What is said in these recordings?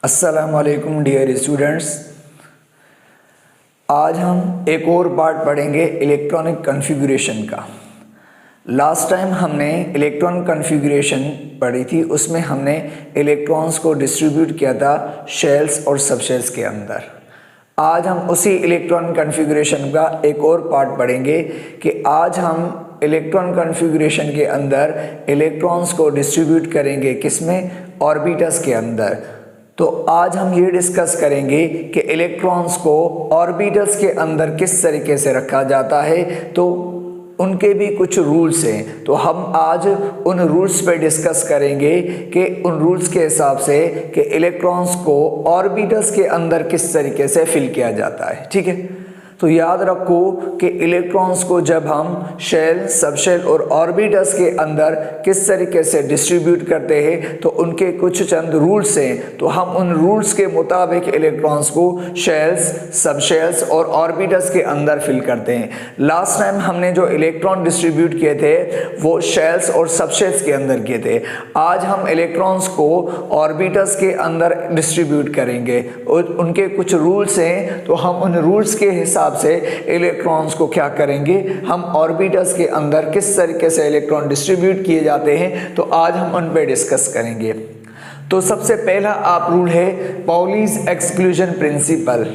अस्सलाम वालेकुम dear students. आज हम एक और पार्ट पढ़ेंगे इलेक्ट्रॉनिक कॉन्फ़िगरेशन का। लास्ट टाइम हमने इलेक्ट्रॉनिक कॉन्फ़िगरेशन पढ़ी थी, उसमें हमने इलेक्ट्रॉन्स को डिस्ट्रीब्यूट किया था शेल्स और सबशेल्स के अंदर। आज हम उसी इलेक्ट्रॉनिक कॉन्फ़िगरेशन का एक और पार्ट पढ़ेंगे कि आज हम इलेक्ट्रॉन कॉन्फ़िगरेशन के अंदर इलेक्ट्रॉन्स को डिस्ट्रीब्यूट करेंगे, किसमें? ऑर्बिटल्स के अंदर। तो आज हम ये डिस्कस करेंगे कि इलेक्ट्रॉन्स को ऑर्बिटल्स के अंदर किस तरीके से रखा जाता है, तो उनके भी कुछ रूल्स हैं। तो हम आज उन रूल्स पे डिस्कस करेंगे कि उन रूल्स के हिसाब से कि इलेक्ट्रॉन्स को ऑर्बिटल्स के अंदर किस तरीके से फिल किया जाता है। ठीक है, तो याद रखो कि इलेक्ट्रॉन्स को जब हम शेल, सबशेल और ऑर्बिटल्स के अंदर किस तरीके से डिस्ट्रीब्यूट करते हैं तो उनके कुछ चंद रूल्स हैं। तो हम उन रूल्स के मुताबिक इलेक्ट्रॉन्स को शेल्स, सबशेल्स और ऑर्बिटल्स के अंदर फिल करते हैं। लास्ट टाइम हमने जो इलेक्ट्रॉन डिस्ट्रीब्यूट किए थे वो शेल्स और सबशेल्स के अंदर किए थे। आज हम इलेक्ट्रॉन्स को ऑर्बिटल्स के अंदर डिस्ट्रीब्यूट करेंगे और उनके कुछ रूल्स हैं। तो हम उन रूल्स के हिसाब से इलेक्ट्रॉन्स को क्या करेंगे, हम ऑर्बिटल्स के अंदर किस तरीके से इलेक्ट्रॉन डिस्ट्रीब्यूट किए जाते हैं, तो आज हम उन पे डिस्कस करेंगे। तो सबसे पहला आप रूल है Pauli's exclusion principal.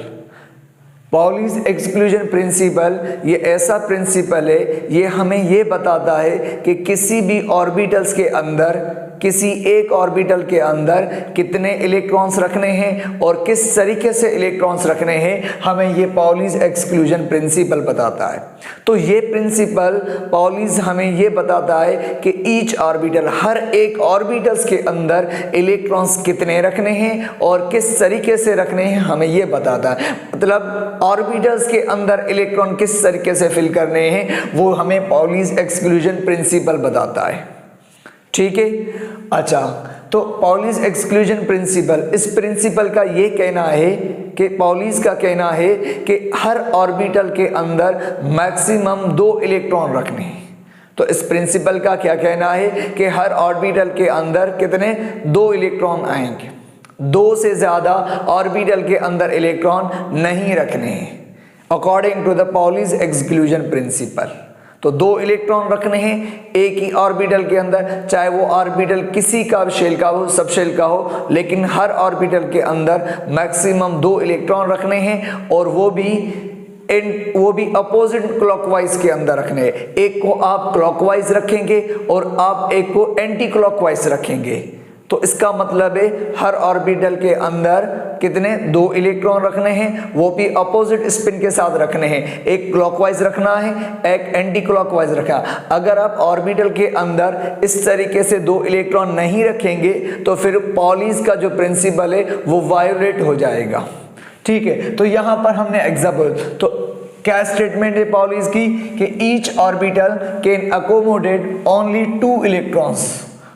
Pauli's exclusion principal ये ऐसा प्रिंसिपल है, ये हमें ये बताता है कि किसी भी ऑर्बिटल्स के अंदर, किसी एक ऑर्बिटल के अंदर कितने इलेक्ट्रॉन्स रखने हैं और किस तरीके से इलेक्ट्रॉन्स रखने हैं, हमें ये पाउलीज एक्सक्लूजन प्रिंसिपल बताता है। तो ये प्रिंसिपल पाउलीज हमें ये बताता है कि ईच ऑर्बिटल, हर एक ऑर्बिटल्स के अंदर इलेक्ट्रॉन्स कितने रखने हैं और किस तरीके से रखने हैं, हमें ये बताता है। मतलब ऑर्बिटल्स के अंदर इलेक्ट्रॉन किस तरीके से फिल करने हैं वो हमें पाउलीज एक्सक्लूजन प्रिंसिपल बताता है। ठीक है, अच्छा, तो पाउलीज एक्सक्लूजन प्रिंसिपल, इस प्रिंसिपल का ये कहना है कि पाउलीज का कहना है कि हर ऑर्बिटल के अंदर मैक्सिमम 2 इलेक्ट्रॉन रखने हैं। तो इस प्रिंसिपल का क्या कहना है कि हर ऑर्बिटल के अंदर कितने 2 इलेक्ट्रॉन आएंगे, 2 से ज्यादा ऑर्बिटल के अंदर इलेक्ट्रॉन नहीं रखने हैं according to the Pauli's exclusion principle. तो 2 इलेक्ट्रॉन रखने हैं एक ही ऑर्बिटल के अंदर, चाहे वो ऑर्बिटल किसी का शेल का हो, सबशेल का हो, लेकिन हर ऑर्बिटल के अंदर मैक्सिमम 2 इलेक्ट्रॉन रखने हैं और वो भी अपोजिट क्लॉकवाइज के अंदर रखने हैं। एक को आप क्लॉकवाइज रखेंगे और आप एक को एंटी क्लॉकवाइज रखेंगे। तो इसका मतलब है हर ऑर्बिटल के अंदर कितने 2 इलेक्ट्रॉन रखने हैं, वो भी अपोजिट स्पिन के साथ रखने हैं। एक क्लॉकवाइज रखना है, एक एंटी क्लॉकवाइज रखना। अगर आप ऑर्बिटल के अंदर इस तरीके से 2 इलेक्ट्रॉन नहीं रखेंगे तो फिर पाउलीज का जो प्रिंसिपल है वो वायोलेट हो जाएगा। ठीक है, तो यहां पर हमने एग्जाम्पल, तो क्या स्टेटमेंट है पाउलीज की कि each orbital can accommodate only 2 electrons,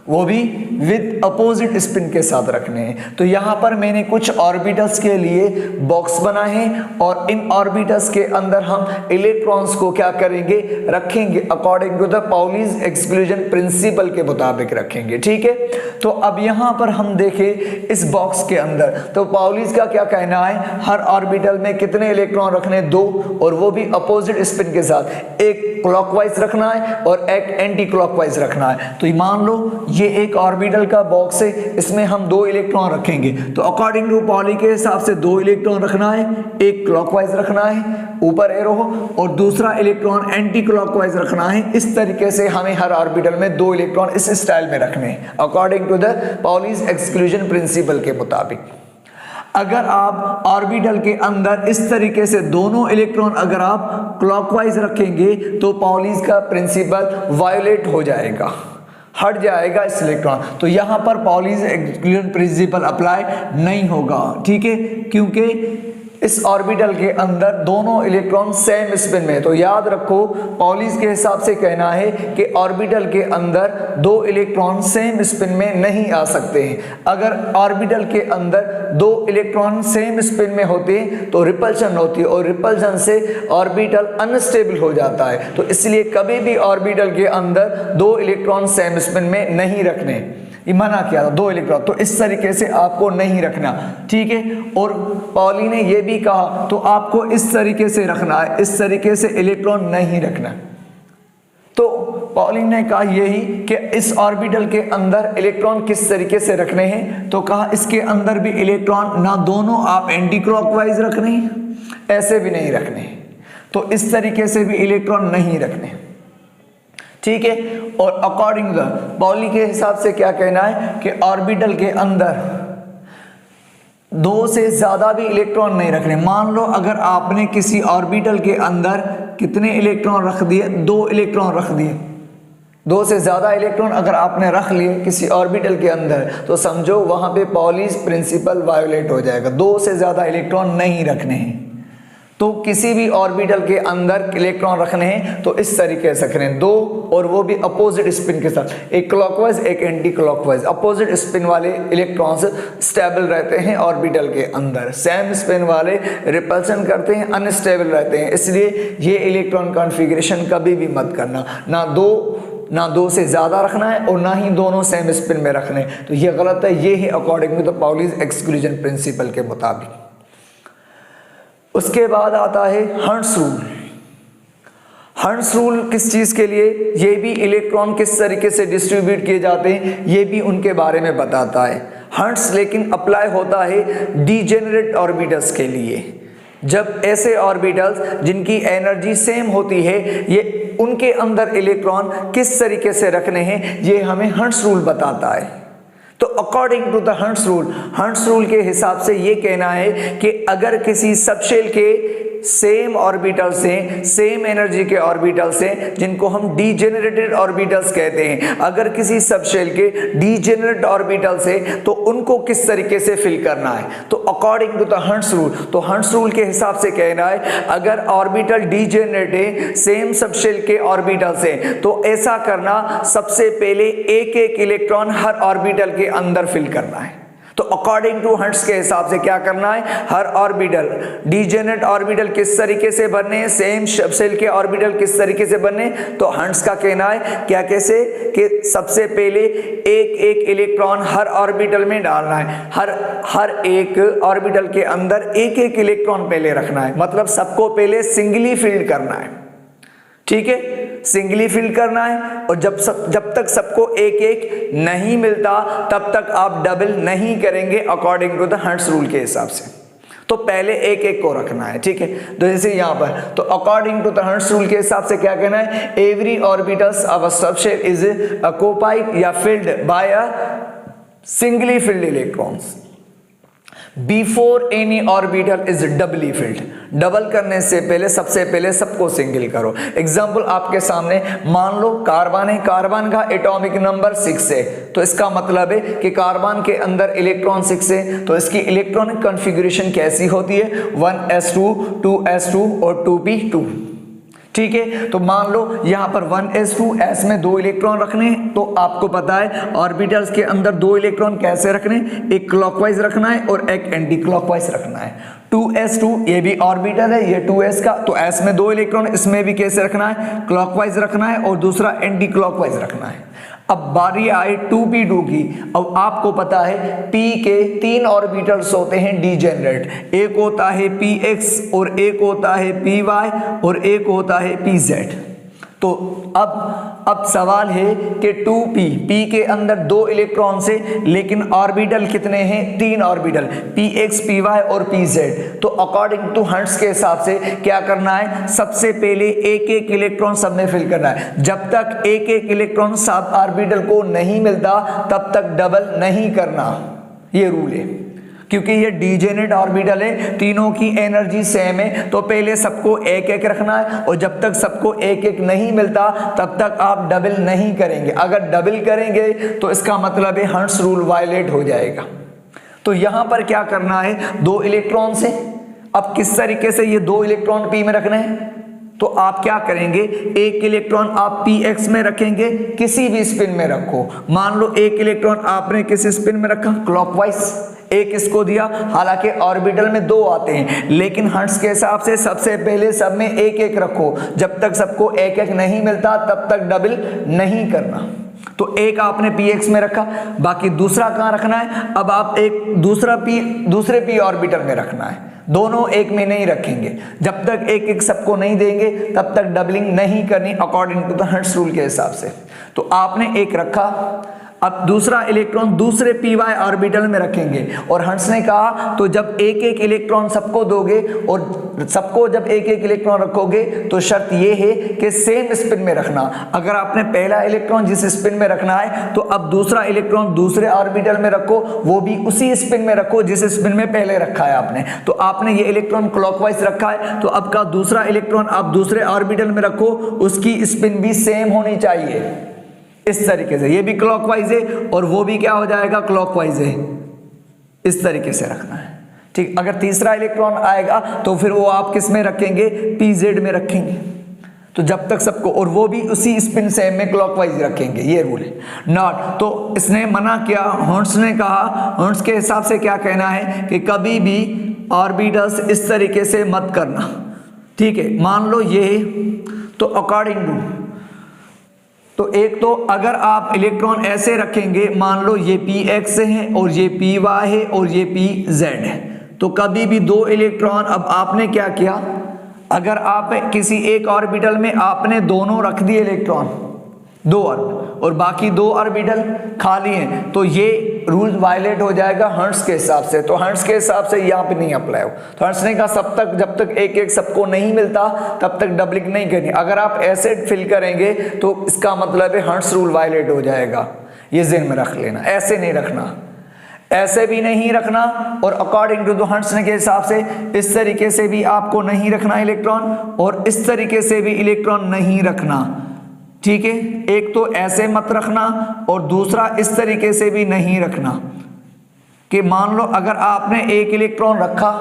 वो भी विद अपोजिट स्पिन के साथ रखने हैं। तो यहाँ पर मैंने कुछ ऑर्बिटल्स के लिए बॉक्स बनाए हैं और इन ऑर्बिटल्स के अंदर हम इलेक्ट्रॉन्स को क्या करेंगे, रखेंगे according to the Pauli's exclusion principle के मुताबिक रखेंगे। ठीक है, तो अब यहाँ पर हम देखें इस बॉक्स के अंदर, तो पाउलीज का क्या कहना है, हर ऑर्बिटल में कितने इलेक्ट्रॉन रखने, 2, और वो भी अपोजिट स्पिन के साथ। एक क्लॉकवाइज रखना है और एक एंटी क्लॉकवाइज रखना है। तो मान लो ये एक ऑर्बिटल का बॉक्स है, इसमें हम 2 इलेक्ट्रॉन रखेंगे। तो अकॉर्डिंग टू पाउली के हिसाब से 2 इलेक्ट्रॉन रखना है, एक क्लॉकवाइज रखना है ऊपर एरो और दूसरा इलेक्ट्रॉन एंटी क्लॉकवाइज रखना है। इस तरीके से हमें हर ऑर्बिटल में 2 इलेक्ट्रॉन इस स्टाइल में रखने हैं according to the Pauli's exclusion principle के मुताबिक। अगर आप ऑर्बिटल के अंदर इस तरीके से दोनों इलेक्ट्रॉन अगर आप क्लॉकवाइज रखेंगे तो पाउलीज का प्रिंसिपल वायोलेट हो जाएगा, हट जाएगा इस इलेक्ट्रॉन। तो यहां पर पाउलीज एक्सक्लूजन प्रिंसिपल अप्लाई नहीं होगा। ठीक है, क्योंकि इस ऑर्बिटल के अंदर दोनों इलेक्ट्रॉन सेम स्पिन में। तो याद रखो पाउलीज के हिसाब से कहना है कि ऑर्बिटल के अंदर 2 इलेक्ट्रॉन सेम स्पिन में नहीं आ सकते हैं। अगर ऑर्बिटल के अंदर 2 इलेक्ट्रॉन सेम स्पिन में होते हैं तो रिपल्शन होती है और रिपल्शन से ऑर्बिटल अनस्टेबल हो जाता है। तो इसलिए कभी भी ऑर्बिटल के अंदर 2 इलेक्ट्रॉन सेम स्पिन में नहीं रखने। ये मना किया था 2 इलेक्ट्रॉन, तो इस तरीके से आपको नहीं रखना, ठीक है। और पॉली ने ये भी कहा तो आपको इस तरीके से रखना है, इस तरीके से इलेक्ट्रॉन नहीं रखना। तो पॉली ने कहा यही कि इस ऑर्बिटल के अंदर इलेक्ट्रॉन किस तरीके से रखने हैं, तो कहा इसके अंदर भी इलेक्ट्रॉन ना दोनों आप एंटी क्लॉकवाइज रखने हैं, ऐसे भी नहीं रखने, तो इस तरीके से भी इलेक्ट्रॉन नहीं रखने, ठीक है। और अकॉर्डिंग टू पॉली के हिसाब से क्या कहना है कि ऑर्बिटल के अंदर 2 से ज्यादा भी इलेक्ट्रॉन नहीं रखने। मान लो अगर आपने किसी ऑर्बिटल के अंदर कितने इलेक्ट्रॉन रख दिए, 2 इलेक्ट्रॉन रख दिए, 2 से ज्यादा इलेक्ट्रॉन अगर आपने रख लिए किसी ऑर्बिटल के अंदर, तो समझो वहां पे पॉलीज प्रिंसिपल वायोलेट हो जाएगा। 2 से ज्यादा इलेक्ट्रॉन नहीं रखने हैं। तो किसी भी ऑर्बिटल के अंदर इलेक्ट्रॉन रखने हैं तो इस तरीके से रखने हैं, 2, और वो भी अपोजिट स्पिन के साथ, एक क्लॉकवाइज एक एंटी क्लॉकवाइज। अपोजिट स्पिन वाले इलेक्ट्रॉन्स स्टेबल रहते हैं ऑर्बिटल के अंदर, सेम स्पिन वाले रिपल्शन करते हैं, अनस्टेबल रहते हैं। इसलिए ये इलेक्ट्रॉन कॉन्फ़िगरेशन कभी भी मत करना, ना 2 से ज़्यादा रखना है और ना ही दोनों सेम स्पिन में रखने, तो ये गलत है। ये है according to the Pauli's exclusion principle के मुताबिक। उसके बाद आता है हर्ट्ज रूल। हर्ट्ज रूल किस चीज़ के लिए, ये भी इलेक्ट्रॉन किस तरीके से डिस्ट्रीब्यूट किए जाते हैं ये भी उनके बारे में बताता है। हर्ट्ज लेकिन अप्लाई होता है डीजेनरेट ऑर्बिटल्स के लिए। जब ऐसे ऑर्बिटल्स जिनकी एनर्जी सेम होती है, ये उनके अंदर इलेक्ट्रॉन किस तरीके से रखने हैं ये हमें हर्ट्ज रूल बताता है। तो according to the Hertz rule के हिसाब से ये कहना है कि अगर किसी सबशेल के सेम ऑर्बिटल से, सेम एनर्जी के ऑर्बिटल से, जिनको हम डीजेनरेटेड ऑर्बिटल्स कहते हैं, अगर किसी सबशेल के डीजेनरेट ऑर्बिटल से, तो उनको किस तरीके से फिल करना है। तो according to the Hertz rule, तो हर्ट्ज रूल के हिसाब से कहना है अगर ऑर्बिटल डीजेनरेट है सेम सबशेल के ऑर्बिटल से, तो ऐसा करना सबसे पहले एक एक इलेक्ट्रॉन हर ऑर्बिटल के अंदर फिल करना है। तो अकॉर्डिंग टू हर्ट्ज के हिसाब से क्या करना है, हर ऑर्बिटल, डीजेनरेट ऑर्बिटल किस तरीके से बनने हैं, सेम सबशेल के ऑर्बिटल किस तरीके से बनने, तो हर्ट्ज का कहना है क्या, कैसे कि सबसे पहले एक एक इलेक्ट्रॉन हर ऑर्बिटल में डालना है, हर एक ऑर्बिटल के अंदर एक एक इलेक्ट्रॉन पहले रखना है, मतलब सबको पहले सिंगली फील्ड करना है, ठीक है, सिंगली फिल करना है। और जब तक सबको एक एक नहीं मिलता तब तक आप डबल नहीं करेंगे according to the Hertz rule के हिसाब से। तो पहले एक एक को रखना है, ठीक है। तो जैसे यहां पर, तो according to the Hertz rule के हिसाब से क्या कहना है, every orbitals of a subshell is occupied या filled by a singly filled electrons before any orbital is doubly filled. Double करने से पहले सबसे पहले सबको सिंगल करो। एग्जाम्पल आपके सामने, मान लो कार्बन है, कार्बन का एटॉमिक नंबर 6 है, तो इसका मतलब है कि कार्बन के अंदर इलेक्ट्रॉन 6 है, तो इसकी इलेक्ट्रॉनिक कॉन्फ़िगरेशन कैसी होती है, 1s2 2s2 और 2p2, ठीक है। तो मान लो यहां पर 1s2, s में 2 इलेक्ट्रॉन रखने, तो आपको पता है ऑर्बिटल्स के अंदर 2 इलेक्ट्रॉन कैसे रखने, एक क्लॉकवाइज रखना है और एक एंटी क्लॉकवाइज रखना है। 2s2 ये भी ऑर्बिटल है, ये 2s का, तो s में 2 इलेक्ट्रॉन, इसमें भी कैसे रखना है, क्लॉकवाइज रखना है और दूसरा एंटी क्लॉकवाइज रखना है। अब बारी आए 2p2 की। अब आपको पता है p के 3 ऑर्बिटल्स होते हैं डीजेनरेट, एक होता है px और एक होता है py और एक होता है pz। तो अब सवाल है कि 2p, p के अंदर 2 इलेक्ट्रॉन से, लेकिन ऑर्बिटल कितने हैं, 3 ऑर्बिटल, px py और pz। तो अकॉर्डिंग टू हर्ट्ज के हिसाब से क्या करना है, सबसे पहले एक एक इलेक्ट्रॉन सब में फिल करना है। जब तक एक एक इलेक्ट्रॉन सब ऑर्बिटल को नहीं मिलता तब तक डबल नहीं करना, ये रूल है। क्योंकि ये डीजेनरेट ऑर्बिटल है, तीनों की एनर्जी सेम है, तो पहले सबको एक एक रखना है और जब तक सबको एक एक नहीं मिलता तब तक आप डबल नहीं करेंगे। अगर डबल करेंगे तो इसका मतलब है हर्ट्ज रूल वायलेट हो जाएगा। तो यहां पर क्या करना है, 2 इलेक्ट्रॉन से, अब किस तरीके से ये 2 इलेक्ट्रॉन p में रखने हैं, तो आप क्या करेंगे, एक इलेक्ट्रॉन आप px में रखेंगे, किसी भी स्पिन में रखो। मान लो एक इलेक्ट्रॉन आपने किसी स्पिन में रखा क्लॉकवाइज, एक इसको दिया, हालांकि ऑर्बिटल में 2 आते हैं, लेकिन हर्ट्ज के हिसाब से सबसे पहले सब में एक एक रखो, जब तक सबको एक एक नहीं मिलता तब तक डबल नहीं करना। तो एक आपने px में रखा, बाकी दूसरा कहाँ रखना है, अब आप एक दूसरे p ऑर्बिटल में रखना है। दोनों एक में नहीं रखेंगे, जब तक एक एक सबको नहीं देंगे तब तक डबलिंग नहीं करनी according to the Hertz rule के हिसाब से। तो आपने एक रखा, अब दूसरा इलेक्ट्रॉन दूसरे py ऑर्बिटल में रखेंगे, और हर्ट्ज ने कहा तो जब एक एक इलेक्ट्रॉन सबको दोगे और सबको जब एक एक इलेक्ट्रॉन रखोगे तो शर्त ये है कि सेम स्पिन में रखना। अगर आपने पहला इलेक्ट्रॉन जिस स्पिन में रखना है तो अब दूसरा इलेक्ट्रॉन दूसरे ऑर्बिटल में रखो, वो भी उसी स्पिन में रखो जिस स्पिन में पहले रखा है आपने। तो आपने ये इलेक्ट्रॉन क्लॉकवाइज रखा है, तो अब का दूसरा इलेक्ट्रॉन आप दूसरे ऑर्बिटल में रखो, उसकी स्पिन भी सेम होनी चाहिए इस तरीके से। ये भी क्लॉकवाइज है और वो भी क्या हो जाएगा, क्लॉकवाइज है। इस तरीके से रखना है, ठीक। अगर तीसरा इलेक्ट्रॉन आएगा तो फिर वो आप किस में रखेंगे, pz में रखेंगे। तो जब तक सबको, और वो भी उसी स्पिन सेम में क्लॉकवाइज रखेंगे, ये रूल है। नॉट, तो इसने मना किया, हर्ट्ज ने कहा, हर्ट्ज के हिसाब से क्या कहना है कि कभी भी ऑर्बिटल्स इस तरीके से मत करना, ठीक है। मान लो ये, तो अकॉर्डिंग टू, तो एक तो अगर आप इलेक्ट्रॉन ऐसे रखेंगे, मान लो ये px है और ये py है और ये pz है, तो कभी भी दो इलेक्ट्रॉन, अब आपने क्या किया, अगर आप किसी एक ऑर्बिटल में आपने दोनों रख दिए इलेक्ट्रॉन, दो और बाकी दो ऑर्बिटल खाली हैं, तो ये रूल वायलेट हो जाएगा हर्ट्ज के हिसाब से। तो हर्ट्ज के हिसाब से यहाँ पे नहीं अप्लाई हो। तो हर्ट्ज ने कहा जब तक एक एक सबको नहीं मिलता तब तक डबलिंग नहीं करनी। अगर आप ऐसे फिल करेंगे तो इसका मतलब है हर्ट्ज रूल वायलेट हो जाएगा, ये ज़हन में रख लेना। ऐसे नहीं रखना, ऐसे भी नहीं रखना, और अकॉर्डिंग टू द हर्ट्ज के हिसाब से इस तरीके से भी आपको नहीं रखना इलेक्ट्रॉन, और इस तरीके से भी इलेक्ट्रॉन नहीं रखना, ठीक है। एक तो ऐसे मत रखना और दूसरा इस तरीके से भी नहीं रखना कि मान लो अगर आपने एक इलेक्ट्रॉन रखा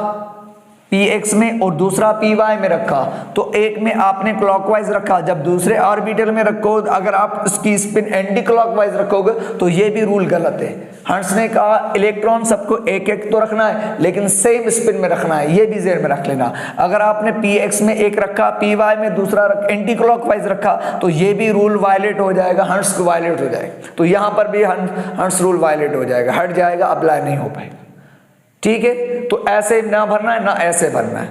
px में और दूसरा py में रखा, तो एक में आपने क्लॉकवाइज रखा, जब दूसरे ऑर्बिटल में रखो अगर आप उसकी स्पिन एंटी क्लॉकवाइज रखोगे तो ये भी रूल गलत है। हर्ट्ज ने कहा इलेक्ट्रॉन सबको एक एक तो रखना है लेकिन सेम स्पिन में रखना है, ये भी ज़हन में रख लेना। अगर आपने px में एक रखा, py में दूसरा एंटी क्लॉकवाइज रखा, तो ये भी रूल वायलेट हो जाएगा, हर्ट्ज वायलेट हो जाएगा। तो यहाँ पर भी हर्ट्ज रूल वायलेट हो जाएगा, हट जाएगा, अप्लाई नहीं हो पाएगा, ठीक है। तो ऐसे ना भरना है, ना ऐसे भरना है,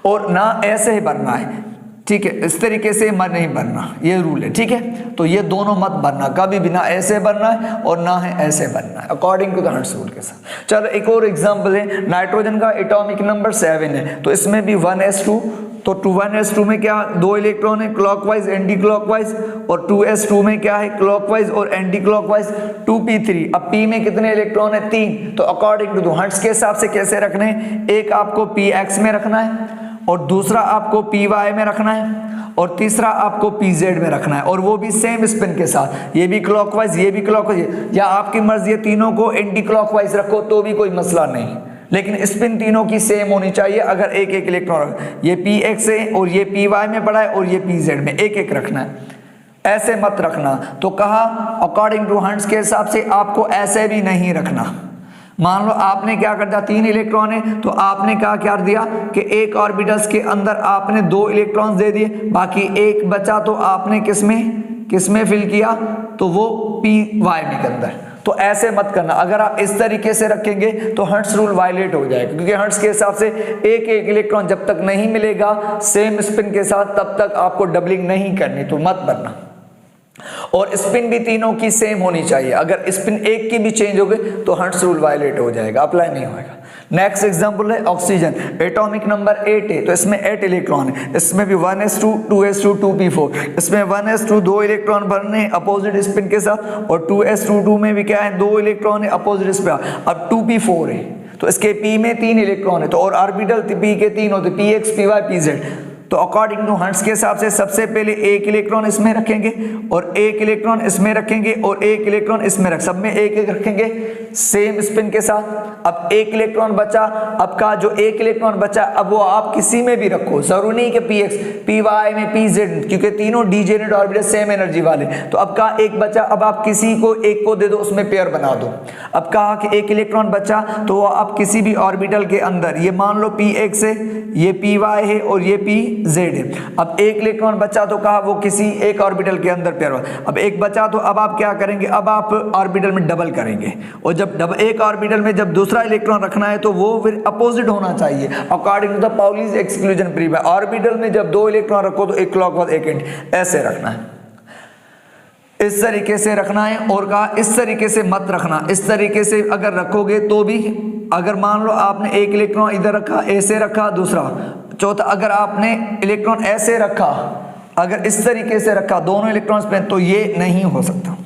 और ना ऐसे ही भरना है, ठीक है। इस तरीके से मत नहीं भरना, ये रूल है, ठीक है। तो ये दोनों मत भरना, कभी भी ना ऐसे भरना है और ना है ऐसे भरना है, according to the Hertz rule के साथ। चलो एक और एग्जांपल है, नाइट्रोजन का एटॉमिक नंबर 7 है, तो इसमें भी 1s2, तो 1s2 में क्या, दो इलेक्ट्रॉन है, क्लॉकवाइज एंटी क्लॉकवाइज, और 2s2 में क्या है, क्लॉकवाइज और एंटी क्लॉकवाइज। 2p3, अब p में कितने इलेक्ट्रॉन है, 3, तो अकॉर्डिंग टू हर्ट्ज के हिसाब से कैसे रखने हैं, एक आपको px में रखना है और दूसरा आपको py में रखना है और तीसरा आपको pz में रखना है, और वो भी सेम स्पिन के साथ, ये भी क्लॉकवाइज ये भी क्लॉकवाइज, या आपकी मर्जी है तीनों को एंटी क्लॉकवाइज रखो तो भी कोई मसला नहीं, लेकिन स्पिन तीनों की सेम होनी चाहिए। अगर एक एक इलेक्ट्रॉन, ये px है और ये py में पड़ा है और ये pz में, एक एक रखना है, ऐसे मत रखना। तो कहा अकॉर्डिंग टू हर्ट्ज के हिसाब से आपको ऐसे भी नहीं रखना। मान लो आपने क्या कर दिया, 3 इलेक्ट्रॉन है, तो आपने क्या कर दिया कि एक ऑर्बिटल्स के अंदर आपने 2 इलेक्ट्रॉन्स दे दिए, बाकी एक बचा तो आपने किसमें फिल किया, तो वो py में के अंदर। तो ऐसे मत करना, अगर आप इस तरीके से रखेंगे तो हर्ट्ज रूल वायलेट हो जाएगा, क्योंकि हर्ट्ज के हिसाब से एक एक इलेक्ट्रॉन जब तक नहीं मिलेगा सेम स्पिन के साथ तब तक आपको डबलिंग नहीं करनी, तो मत भरना। और स्पिन भी तीनों की सेम होनी चाहिए, अगर स्पिन एक की भी चेंज हो गई तो हर्ट्ज रूल वायलेट हो जाएगा, अप्लाई नहीं होगा। नेक्स्ट एग्जांपल है ऑक्सीजन, एटॉमिक नंबर 8 है, तो इसमें 8 इलेक्ट्रॉन है, इसमें भी 1s2 2s2 2p4, इसमें 1s2 2 इलेक्ट्रॉन भरने अपोजिट स्पिन के साथ, और 2s2 में भी क्या है, 2 इलेक्ट्रॉन है अपोजिट स्पिन। अब 2p4 है, तो इसके p में 3 इलेक्ट्रॉन है, तो और ऑर्बिटल p के 3 होते, px py pz। तो अकॉर्डिंग टू हर्ट्ज के हिसाब से सबसे पहले एक इलेक्ट्रॉन इसमें रखेंगे और एक इलेक्ट्रॉन इसमें रखेंगे और एक इलेक्ट्रॉन इसमें सब में एक एक रखेंगे सेम स्पिन के साथ। अब एक इलेक्ट्रॉन बचा, अब का जो एक इलेक्ट्रॉन बचा अब वो आप किसी में भी रखो, जरूरी नहीं कि px py में pz, क्योंकि तीनों डीजेनेट ऑर्बिटल सेम एनर्जी वाले। तो अब का एक बचा, अब आप किसी को एक को दे दो, उसमें पेयर बना दो। अब कहा कि एक इलेक्ट्रॉन बचा, तो अब किसी भी ऑर्बिटल के अंदर, ये मान लो P(x) है, ये Py है और ये Pz है। अब एक इलेक्ट्रॉन बचा तो कहा वो किसी एक ऑर्बिटल के अंदर पेयर हुआ। अब एक बचा तो अब आप क्या करेंगे, अब आप ऑर्बिटल में डबल करेंगे, और जब एक ऑर्बिटल में जब दूसरा इलेक्ट्रॉन रखना है तो वो फिर अपोजिट होना चाहिए according to the Pauli's exclusion principle. Orbital में जब दो इलेक्ट्रॉन रखो तो एक क्लॉकवाइज एक एंटी ऐसे रखना है, इस तरीके से रखना है। और कहा इस तरीके से मत रखना, इस तरीके से अगर रखोगे तो भी, अगर मान लो आपने एक इलेक्ट्रॉन इधर रखा, ऐसे रखा, दूसरा चौथा अगर आपने इलेक्ट्रॉन ऐसे रखा, अगर इस तरीके से रखा दोनों इलेक्ट्रॉन्स पे, तो ये नहीं हो सकता।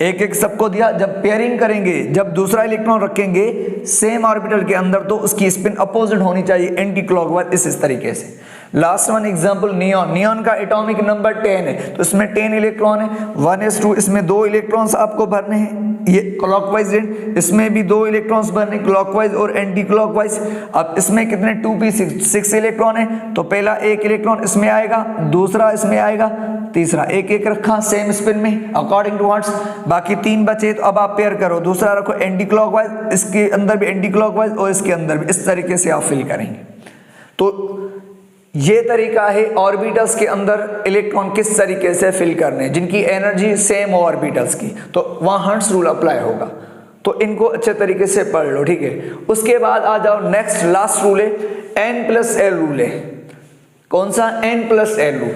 एक एक सबको दिया, जब पेयरिंग करेंगे, जब दूसरा इलेक्ट्रॉन रखेंगे सेम ऑर्बिटल के अंदर, तो उसकी स्पिन अपोजिट होनी चाहिए एंटी क्लॉकवाइज इस तरीके से। Last one example neon. Neon का एटॉमिक नंबर 10 है, तो इसमें 10 इलेक्ट्रॉन है, 1s2, इसमें 2 इलेक्ट्रॉन्स आपको भरने हैं, ये क्लॉकवाइज, इसमें भी 2 इलेक्ट्रॉन्स भरने क्लॉकवाइज और एंटी क्लॉकवाइज। अब इसमें कितने 2p6 इलेक्ट्रॉन है, तो पहला एक इलेक्ट्रॉन इसमें आएगा, दूसरा इसमें आएगा, तीसरा एक एक रखा सेम स्पिन में अकॉर्डिंग टू व्हाट्स, बाकी 3 बचे। तो अब आप पेयर करो, दूसरा रखो एंटी क्लॉकवाइज, इसके अंदर भी एंटी क्लॉकवाइज और इसके अंदर भी, इस तरीके से आप फिल करेंगे। तो ये तरीका है ऑर्बिटल्स के अंदर इलेक्ट्रॉन किस तरीके से फिल करने, जिनकी एनर्जी सेम हो ऑर्बिटल्स की, तो वहां हर्ट्ज रूल अप्लाई होगा। तो इनको अच्छे तरीके से पढ़ लो, ठीक है। उसके बाद आ जाओ नेक्स्ट लास्ट रूल है N+L रूल है। कौन सा? N+L rule.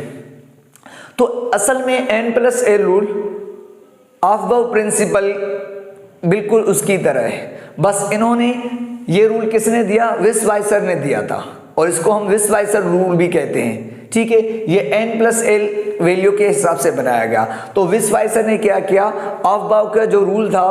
तो असल में N+L रूल ऑफ प्रिंसिपल बिल्कुल उसकी तरह है, बस इन्होंने ये रूल किसने दिया? विस्वाइसर ने दिया था, और इसको हम विस्वाइसर रूल भी कहते हैं, ठीक है। ये N+L वैल्यू के हिसाब से बनाया गया। तो विस्वाइसर ने क्या किया, ऑफबाउ का जो रूल था,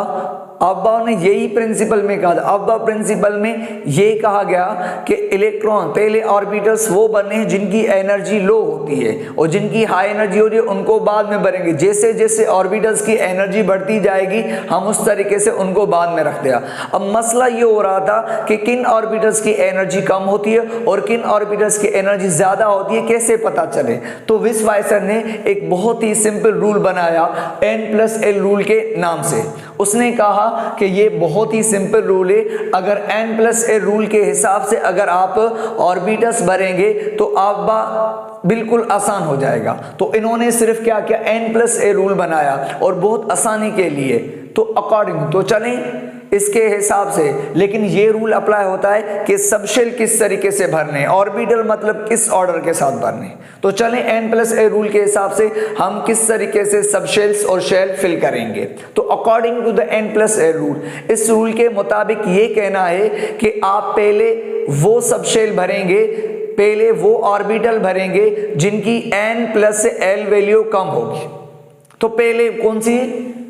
ऑफबाउ ने यही प्रिंसिपल में कहा था। ऑफबाउ प्रिंसिपल में ये कहा गया कि इलेक्ट्रॉन पहले ऑर्बिटल्स वो बने हैं जिनकी एनर्जी लो होती है, और जिनकी हाई एनर्जी हो रही है उनको बाद में भरेंगे। जैसे जैसे ऑर्बिटल्स की एनर्जी बढ़ती जाएगी हम उस तरीके से उनको बाद में रख दिया। अब मसला ये हो रहा था कि किन ऑर्बिटल्स की एनर्जी कम होती है और किन ऑर्बिटल्स की एनर्जी ज्यादा होती है, कैसे पता चले। तो विस्वाइसर ने एक बहुत ही सिंपल रूल बनाया N+L रूल के नाम से। उसने कहा कि ये बहुत ही सिंपल रूल है, अगर N+L रूल के हिसाब से अगर आप ऑर्बिटल्स भरेंगे तो आप बिल्कुल आसान हो जाएगा। तो इन्होंने सिर्फ क्या किया, N+L रूल बनाया, और बहुत आसानी के लिए। तो अकॉर्डिंग तो चलें इसके हिसाब से, लेकिन ये रूल अप्लाई होता है कि सबशेल किस तरीके से भरने, ऑर्बिटल मतलब किस ऑर्डर के साथ भरने। तो चलें N+L रूल के हिसाब से हम किस तरीके से सबशेल्स और शेल फिल करेंगे। तो according to the N+L rule, इस रूल के मुताबिक ये कहना है कि आप पहले वो सबशेल भरेंगे, पहले वो ऑर्बिटल भरेंगे जिनकी N+L वैल्यू कम होगी। तो पहले कौन सी?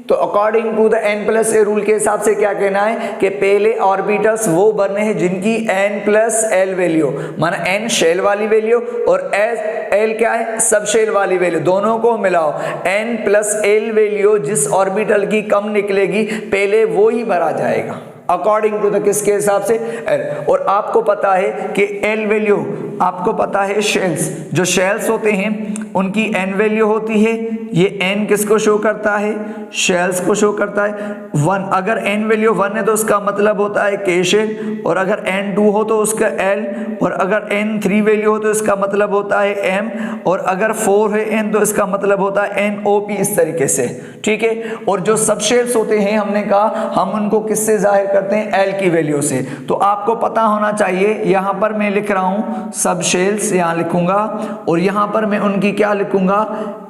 तो according to the N+L rule के हिसाब से क्या कहना है कि पहले ऑर्बिटल्स वो बनने हैं जिनकी N+L वैल्यू, माना N शेल वाली वैल्यू और L क्या है, सब शेल वाली वैल्यू, दोनों को मिलाओ। N+L वैल्यू जिस ऑर्बिटल की कम निकलेगी पहले वो ही भरा जाएगा अकॉर्डिंग टू द किसके हिसाब से L। और आपको पता है कि L वैल्यू, आपको पता है शेल्स, जो शेल्स होते हैं उनकी N वैल्यू होती है, ये N किसको शो करता है, शेल्स को शो करता है 1। अगर N वैल्यू 1 है तो उसका मतलब होता है K शेल, और अगर N 2 हो तो उसका L, और अगर N 3 वैल्यू हो तो इसका मतलब होता है M, और अगर 4 है N तो इसका मतलब होता है NOP, इस तरीके से, ठीक है। और जो सब शेल्स होते हैं हमने कहा हम उनको किससे जाहिर करते हैं, L की वैल्यू से। तो आपको पता होना चाहिए, यहाँ पर मैं लिख रहा हूँ सब शेल्स, यहाँ लिखूंगा, और यहाँ पर मैं उनकी क्या लिखूंगा,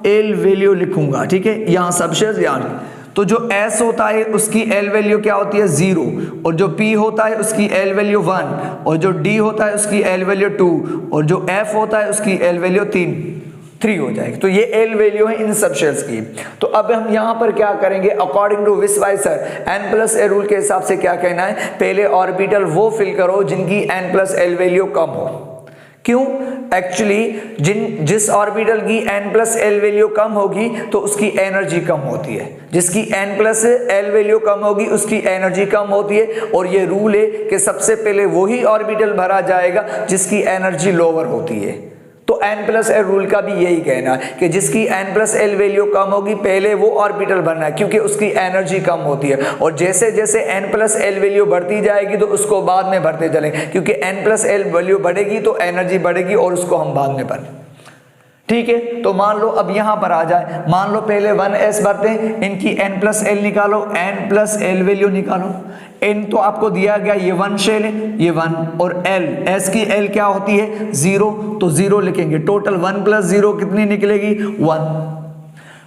L वैल्यू लिखूंगा, ठीक है। यहाँ सब शेल्स, यहाँ तो जो S होता है उसकी L वैल्यू क्या होती है 0, और जो P होता है उसकी L वैल्यू 1, और जो D होता है उसकी L वैल्यू 2, और जो F होता है उसकी L वैल्यू 3 हो जाएगी। तो ये L वैल्यू है इन सब शेल्स की। तो अब हम यहाँ पर क्या करेंगे, अकॉर्डिंग टू विस्वाइसर N+L रूल के हिसाब से क्या कहना है, पहले ऑर्बिटल वो फिल करो जिनकी N+L वैल्यू कम हो। क्यों? एक्चुअली जिस ऑर्बिटल की N+L वैल्यू कम होगी तो उसकी एनर्जी कम होती है, जिसकी N+L वैल्यू कम होगी उसकी एनर्जी कम होती है। और ये रूल है कि सबसे पहले वही ऑर्बिटल भरा जाएगा जिसकी एनर्जी लोअर होती है। तो n प्लस एल रूल का भी यही कहना है कि जिसकी n प्लस एल वैल्यू कम होगी पहले वो ऑर्बिटल भरना है, क्योंकि उसकी एनर्जी कम होती है, और जैसे जैसे n प्लस एल वैल्यू बढ़ती जाएगी तो उसको बाद में भरते चलेंगे, क्योंकि n प्लस एल वैल्यू बढ़ेगी तो एनर्जी बढ़ेगी और उसको हम बाद में भरें। ठीक है, तो मान लो अब यहां पर आ जाए, मान लो पहले 1s भरते हैं, इनकी n प्लस एल निकालो, n प्लस एल वैल्यू निकालो। n तो आपको दिया गया ये 1 शेल है, ये 1, और l s की l क्या होती है 0, तो 0 लिखेंगे। टोटल 1 प्लस 0 कितनी निकलेगी 1।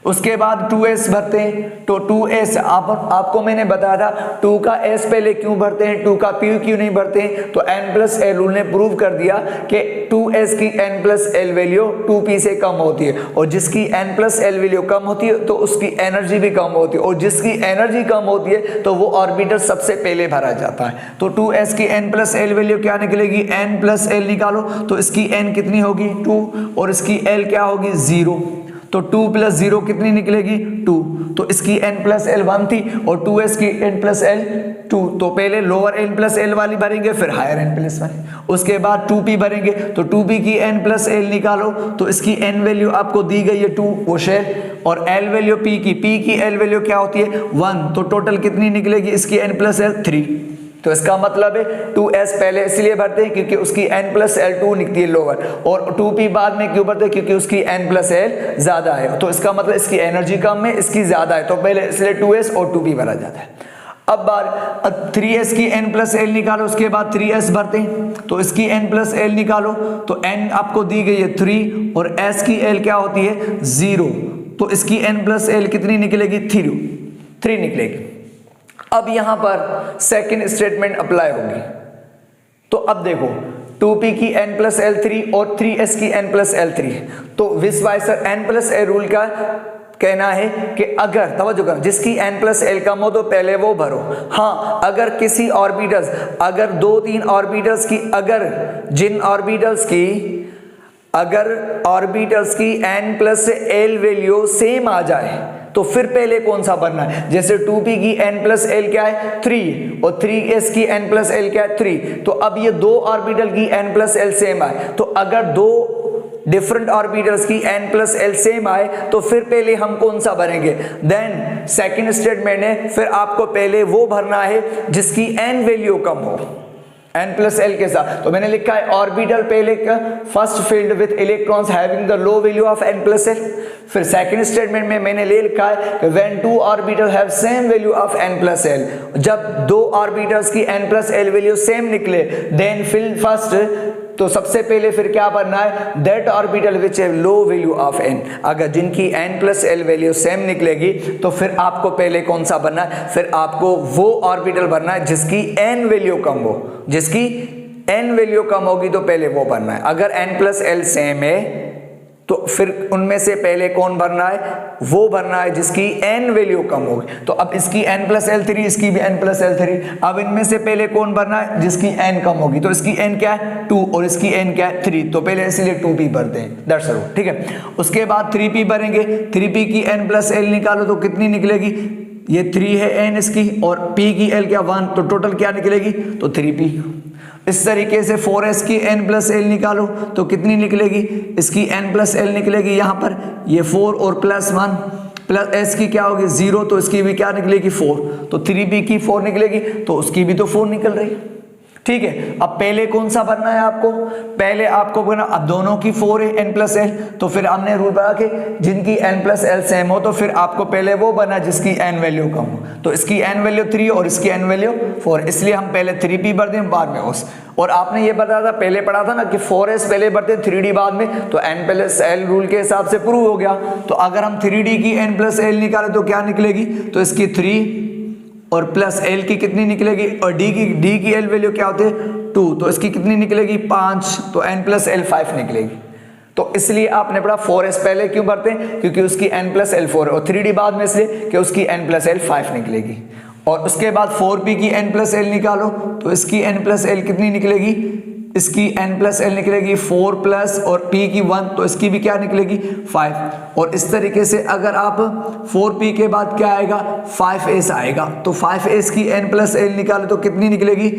उसके बाद 2s भरते हैं, तो 2s आपको मैंने बताया था 2 का s पहले क्यों भरते हैं, 2 का p क्यों नहीं भरते हैं, तो n प्लस एल रूल ने प्रूव कर दिया कि 2s की n plus L value 2p से कम होती है, और जिसकी n प्लस एल वैल्यू कम होती है तो उसकी एनर्जी भी कम होती है, और जिसकी एनर्जी कम होती है तो वो ऑर्बिटल सबसे पहले भरा जाता है। तो 2s की n प्लस एल वैल्यू क्या निकलेगी, n प्लस एल निकालो, तो इसकी n कितनी होगी 2, और इसकी l क्या होगी 0, तो 2 प्लस 0 कितनी निकलेगी 2, तो इसकी n प्लस एल 1 थी और 2s की n प्लस एल 2, तो पहले लोअर n प्लस एल वाली भरेंगे फिर हायर n प्लस वाली, उसके बाद 2p भरेंगे, तो 2p की n प्लस एल निकालो, तो इसकी n वैल्यू आपको दी गई है 2 वो शेल, और l वैल्यू p की l वैल्यू क्या होती है 1, तो टोटल कितनी निकलेगी इसकी n प्लस एल 3। तो इसका मतलब है 2s पहले इसलिए भरते हैं क्योंकि उसकी n प्लस एल 2 निकलती है लोअर, और 2p बाद में क्यों भरते हैं क्योंकि उसकी n प्लस एल ज्यादा है, तो इसका मतलब इसकी एनर्जी कम है इसकी ज्यादा है, तो पहले इसलिए 2s और 2p भरा जाता है। अब बार 3s की n प्लस एल निकालो, उसके बाद 3s भरते हैं, तो इसकी n प्लस एल निकालो, तो n आपको दी गई है 3 और s की l क्या होती है 0, तो इसकी n प्लस एल कितनी निकलेगी 3 निकलेगी। अब यहां पर सेकंड स्टेटमेंट अप्लाई होगी, तो अब देखो 2p की n प्लस एल 3 और 3s की n प्लस एल 3, तो विस वाइसर n प्लस एल रूल का कहना है कि अगर तवज्जो करो जिसकी n प्लस एल कम हो तो पहले वो भरो। हाँ, अगर किसी ऑर्बिटल्स अगर 2-3 ऑर्बिटल्स की अगर ऑर्बिटल्स की n plus L value same आ जाए तो फिर पहले कौन सा भरना है, जैसे 2p की n प्लस एल क्या है 3 और 3s की n प्लस एल क्या है 3, तो अब ये दो ऑर्बिटल की n प्लस एल सेम आए, तो अगर दो डिफरेंट ऑर्बिटल्स की n प्लस एल सेम आए तो फिर पहले हम कौन सा भरेंगे, देन सेकंड स्टेटमेंट है फिर आपको पहले वो भरना है जिसकी n वैल्यू कम हो n प्लस एल के साथ। तो मैंने लिखा है ऑर्बिटल पहले का first field with electrons having the low value of n plus L, फिर सेकंड स्टेटमेंट में मैंने ले लिखा है कि when 2 orbital have same value of n plus L, जब दो ऑर्बिटल्स की n plus L value same निकले देन फिल फर्स्ट, तो सबसे पहले फिर क्या भरना है, that orbital which have low value of n, अगर जिनकी n plus L value same निकलेगी तो फिर आपको पहले कौन सा भरना है, फिर आपको वो ऑर्बिटल भरना है जिसकी n वैल्यू कम हो, जिसकी n वैल्यू कम होगी तो पहले वो भरना है। अगर n प्लस एल सेम है तो फिर उनमें से पहले कौन भरना है, वो भरना है जिसकी n वैल्यू कम होगी। तो अब इसकी n प्लस एल 3, इसकी भी n प्लस एल 3, अब इनमें से पहले कौन भरना है जिसकी n कम होगी, तो इसकी n क्या है 2 और इसकी n क्या है 3, तो पहले इसलिए 2p भरते हैं, दैट्स ऑल, ठीक है। उसके बाद 3p भरेंगे, 3p की n प्लस एल निकालो तो कितनी निकलेगी, ये 3 है n इसकी और p की l क्या 1, तो टोटल क्या निकलेगी तो 3p। इस तरीके से 4s की n प्लस एल निकालो तो कितनी निकलेगी, इसकी n प्लस एल निकलेगी, यहाँ पर ये 4 और प्लस 1 प्लस s की क्या होगी 0, तो इसकी भी क्या निकलेगी 4, तो 3p की 4 निकलेगी तो उसकी भी तो 4 निकल रही है, ठीक है। अब पहले कौन सा भरना है आपको, पहले आपको भरना, अब दोनों की 4 है n प्लस एल, तो फिर हमने रूल बना के जिनकी n प्लस एल सेम हो तो फिर आपको पहले वो बना जिसकी n वैल्यू कम हो, तो इसकी n वैल्यू 3 और इसकी n वैल्यू 4, इसलिए हम पहले 3p भर दें बाद में उस, और आपने ये बताया था पहले पढ़ा था ना कि 4s पहले भरते 3d बाद में, तो n प्लस एल रूल के हिसाब से प्रूव हो गया। तो अगर हम 3d की n प्लस एल निकाले तो क्या निकलेगी, तो इसकी 3 और प्लस एल की कितनी निकलेगी, और डी की एल वैल्यू क्या होती है 2, तो इसकी कितनी निकलेगी 5, तो n प्लस एल 5 निकलेगी। तो इसलिए आपने पढ़ा 4s पहले क्यों भरते हैं, क्योंकि उसकी n प्लस एल 4 और 3d बाद में इसलिए कि उसकी n प्लस एल 5 निकलेगी। और उसके बाद 4p की n प्लस एल निकालो तो इसकी n प्लस एल कितनी निकलेगी, इसकी n प्लस एल निकलेगी 4 प्लस और p की 1, तो इसकी भी क्या निकलेगी 5। और इस तरीके से अगर आप 4p के बाद क्या आएगा 5s आएगा, तो 5s की n प्लस एल निकालो तो कितनी निकलेगी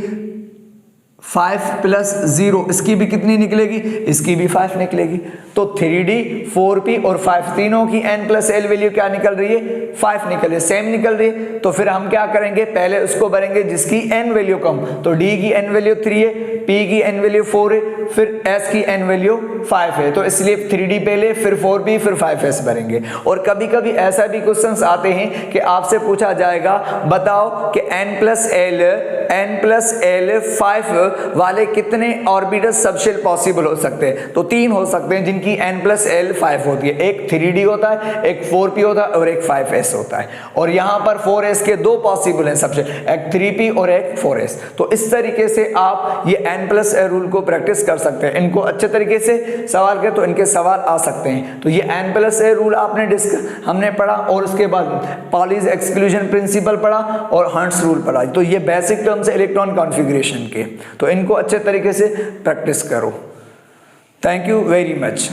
5 प्लस 0, इसकी भी कितनी निकलेगी, इसकी भी 5 निकलेगी। तो 3D 4P और 5 तीनों की n प्लस एल वैल्यू क्या निकल रही है, 5 निकल रही है, सेम निकल रही है। तो फिर हम क्या करेंगे, पहले उसको भरेंगे जिसकी n वैल्यू कम। तो D की n वैल्यू 3 है, P की n वैल्यू 4 है, फिर S की n वैल्यू 5 है। तो इसलिए 3D पहले, फिर 4P, फिर 5S भरेंगे। और कभी कभी ऐसा भी क्वेश्चंस आते हैं कि आपसे पूछा जाएगा बताओ कि n प्लस एल 5 वाले कितने ऑर्बिटल सबशेल पॉसिबल हो सकते हैं। तो 3 हो सकते हैं जिनकी n प्लस एल 5 होती है, एक 3D होता है, एक 4P होता है और एक 5S होता है। और यहाँ पर 4S के 2 पॉसिबल हैं सबशेल, एक 3P और एक 4S। तो इस तरीके से आप ये n प्लस एल रूल को प्रैक्टिस कर सकते हैं। इनको अच्छे तरीके से सवाल करें तो इनके सवाल आ सकते हैं। तो ये n प्लस एल रूल हमने पढ़ा, और उसके बाद पॉलीज एक्सक्लूजन प्रिंसिपल पढ़ा और हंट्स रूल पढ़ा। तो ये बेसिक टर्म्स इलेक्ट्रॉन कॉन्फ़िगरेशन के, तो इनको अच्छे तरीके से प्रैक्टिस करो। Thank you very much.